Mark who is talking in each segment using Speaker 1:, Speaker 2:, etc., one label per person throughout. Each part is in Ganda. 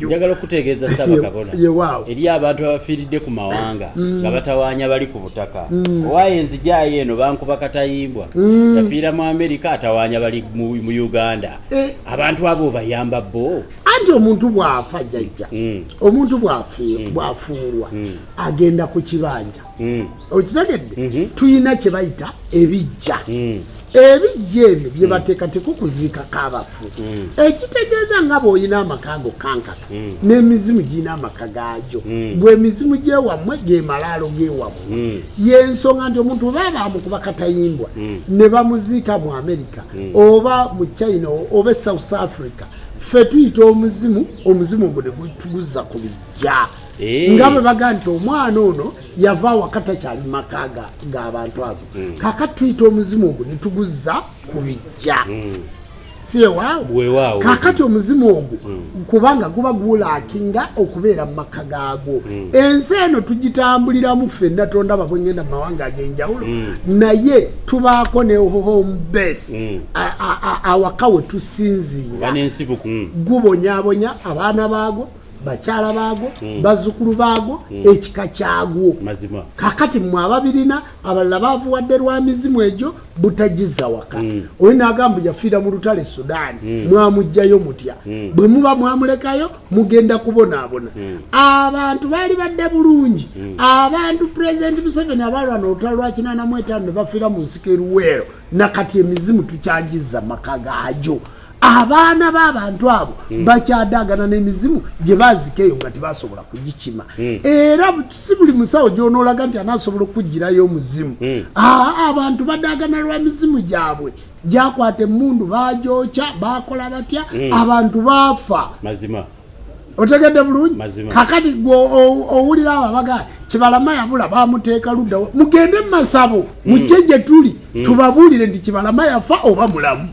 Speaker 1: Njagala okutegeeza Ssaabakabona eri abantu abafiiridde ku mawanga nga batawaanya bali ku butaka. Owaayo enzijaayo eno bankuba katayimbwa yafiira mu Amerika atawaanya bali mu Uganda. Abantu abo bayamba bo.
Speaker 2: Anti omuntu bw'afa jjajja, omuntu bw'afuulwa agenda ku kibanja. Okitegedde? Tuyina kye bayita ebijja. Ebijja ebyo bye bateekateeka okuziika k'abafu. Ekitegeeza nga bw'olina amaka go kankaka n'emizimu girina amaka gaagyo. Gwe emizimu gy'ewammwe ge malaalo g'ewammwe. Y'ensonga nti omuntu oba bamukuba katayimbwa ne bamuziika mu Amerika oba mu China oba South Africa, ffe tuyita omuzimu ogwo ne gutuguzza ku bijja. Nga bwe baga nti omwana ono yava awaka takyali mu maka g'abantu abo. Kaakati tuyita omuzimu ogwo ne tuguzza ku bijja.
Speaker 1: Weewaawo.
Speaker 2: Kaakati omuzimu ogwo kubanga guba gulaakinga okubeera mu maka gaagwo. Ensi eno tugitambuliramu ffenna tondaba bwe ngenda mu mawanga ag'enjawulo, naye tubaako ne home base awaka we tusinziira. Gubonyaabonya abaana baagwo, bakyala baagwo, bazzukulu baagwo, ekika kyagwo. Kaakati mmwe ababirina abalala baavuwadde lwa mizimu egyo butagizza waka. Oli n'agamba yafiira mu lutale Sudaani, mwamugjayo mutya? Bwe muba mwamulekayo mugenda kubonaabona. Abantu baali badde bulungi. Abantu Pulezidenti Museveni abalwana olutalo lwa 85 ne bafiira mu nsiko eruweero, nakati emizimu tukyagizza maka gaagyo. Abaana b'abantu abo bakyadaagana n'emizimu gye baazikeeyo nga tebasobola kugikima. Era si buli musawo gy'onoolaga nti anaasobola okugirayo omuzimu. Abantu badaagana lwa mizimu gyabwe gyakwata emmundu baagyokya, baakola batya, abantu baafa. Otegedde bulungi? Kakati gwe owulira ababaga Kibalama yabula bamuteeka ludda. Mugende mu masabo mujje gye tuli tubabuulire nti Kibalama yafa oba mulamu.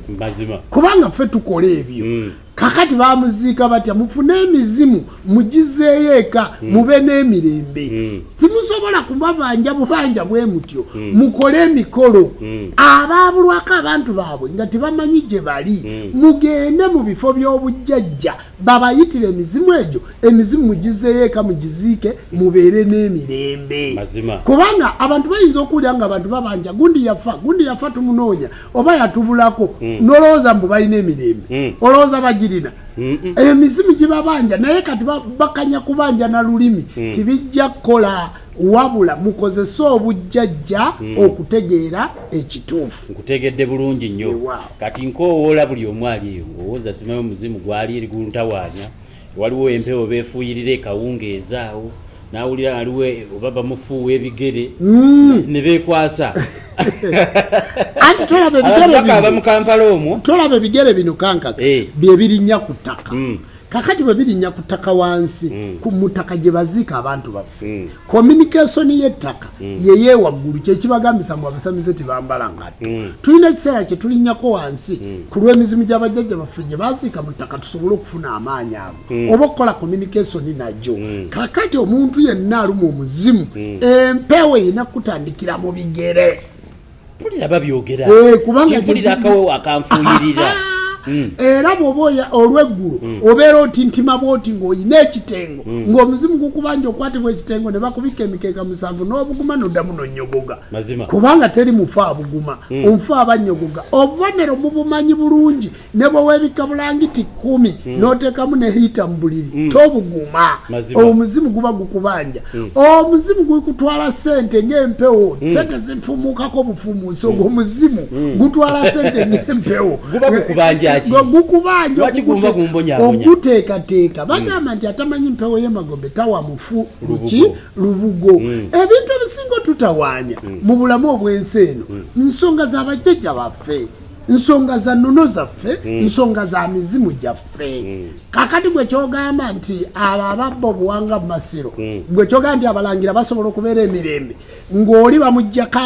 Speaker 2: Kubanga ffe tukola ebyo. Kakati bamuziika batya, mufune emizimu mugizeeyo eka mube n'emirembe. Timusobola kubabanja bubanja bwe mutyo, mukole emikolo. Abaabulwako abantu baabwe nga tebamanyi gye bali, mugende mu bifo by'obujjajja babayitire emizimu egyo, emizimu mugizeeyo eka mugiziike mubeere n'emirembe. Kubanga abantu bayinza okuwulira nga abantu babanja gundi yafa tumunoonya oba yatubulako n'olowooza mbu balina emirembe, olowooza bagirina. Emizimu gibabanja naye kati bakanya kubanja na lulimi tibijja kukola, wabula mukozese obujjajja okutegeera ekituufu.
Speaker 1: Nkutegedde bulungi nnyo. Kati nkoowoola buli omu ali eyo ng'owooza simanyi omuzimu gwali eri guntawaanya. Waliwo empewo beefuuyirira ekawungeeza awo, n'awulira aliwo oba bamufuuwa ebigere ne beekwasa.
Speaker 2: Anti tolaba ebigere
Speaker 1: bino mu Kampala omwo,
Speaker 2: tolaba ebigere bino kankaka bye birinnya ku ttaka. Kakati bwe birinnya ku ttaka wansi mu ttaka gye baziika abantu baffe. Communication y'ettaka yeye waggulu kye kibagambisa mu abasamize tebambala ngatto. Tulina ekiseera kye tulinnyako wansi ku lw'emizimu gy'abajjajja baffe gye baziika mu ttaka tusobole okufuna amaanyi ago oba okukola communication najjo. Kakati omuntu yenna aluma omuzimu empewo erina kutandikira mu bigere.
Speaker 1: Mpulira babyogera
Speaker 2: kubanga
Speaker 1: mpulira akawewo akanfuuyirira.
Speaker 2: Era bw'oba olw'eggulu obeera otintima bw'oti ng'olina ekitengo ng'omuzimu gukubanja okwatibwa ekitengo ne bakubika emikeeka 7 n'obuguma n'oddamu n'onnyogoga. Kubanga teri mufa abuguma, omufa abannyogoga. Obubonero mubumanyi bulungi, ne bwe weebika bulangiti 10 n'oteekamu ne hiita mu buliri tobuguma. Omuzimu guba gukubanja. Omuzimu gukutwala ssente ng'empewo, ssente zifumukako bufumuusi. Omuzimu gutwala ssente ng'empewo. Gukubanja oguteekateeka. Bagamba nti atamanyi mpewo y'emagombe tawa mufu lubugo. Ebintu ebisinga tutawaanya mu bulamu obw'ensi eno nsonga z'abajjajja baffe, nsonga za nnono zaffe, nsonga za mizimu gyaffe. Kakati gwe kyogamba nti abo ababba obuwanga mu masiro, gwe kyogamba nti abalangira basobola okubeera emirembe ng'oli bamuggyako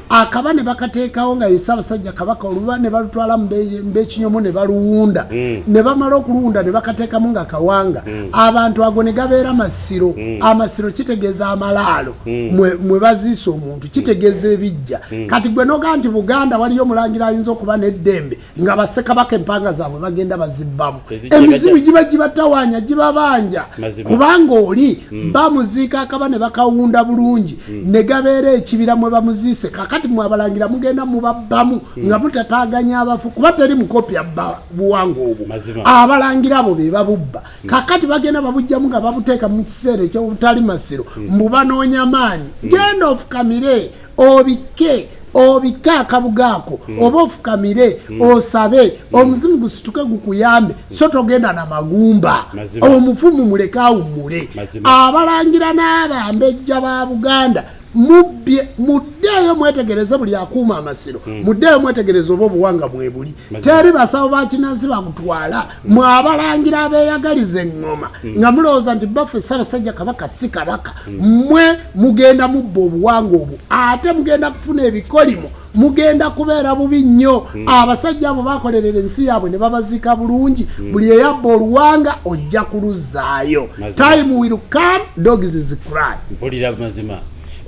Speaker 2: akaba ne bakateekawo nga ye Ssaabasajja Kabaka oluba ne balutwala mu beekinyomo ne baluwunda, ne bamala okuluwunda ne bakateekamu nga kawanga. Abantu ago ne gabeera masiro. Amasiro kitegeeza amalaalo mwe baziisa omuntu, kitegeeza ebijja. Kati gwe noga nti Buganda waliyo omulangira ayinza okuba n'eddembe nga bassekabaka empanga zaabwe bagenda bazibbamu emizimu giba gibatawanya gibabanja kubanga oli bamuziika akaba ne bakawunda bulungi ne gabeera ekibira mwe bamuziise kakati mwabalangira mugenda mubabbamu nga mutataganya abafu kuba teri mukopya buwanga obwo abalangira abo be babubba kakati bagenda babujjamu nga babuteeka mu kiseera ekyobutali masiro mbubanoonya maanyi genda ofukamire obike akabugaako oba ofukamire osabe omuzimu gusituke gukuyambe so togenda na magumba omufumu muleke awummule abalangira n'abambejja ba Buganda muddeeyo mwetegereze buli akuuma amasiro muddeeyo mwetegereze oba obuwanga mwebuli teri basawo bakinansi bakutwala mwabalangira abeeyagaliza eŋŋoma nga mulowooza nti baffe Ssaabasajja Kabaka si kabaka mmwe mugenda mubba obuwanga obwo ate mugenda kufuna ebikolimo mugenda kubeera bubi nnyo abasajja abo bakolerera ensi yaabwe ne babaziika bulungi buli eyabba oluwanga ojja kuluzaayo time will come dogs is cry
Speaker 1: mpulira mazima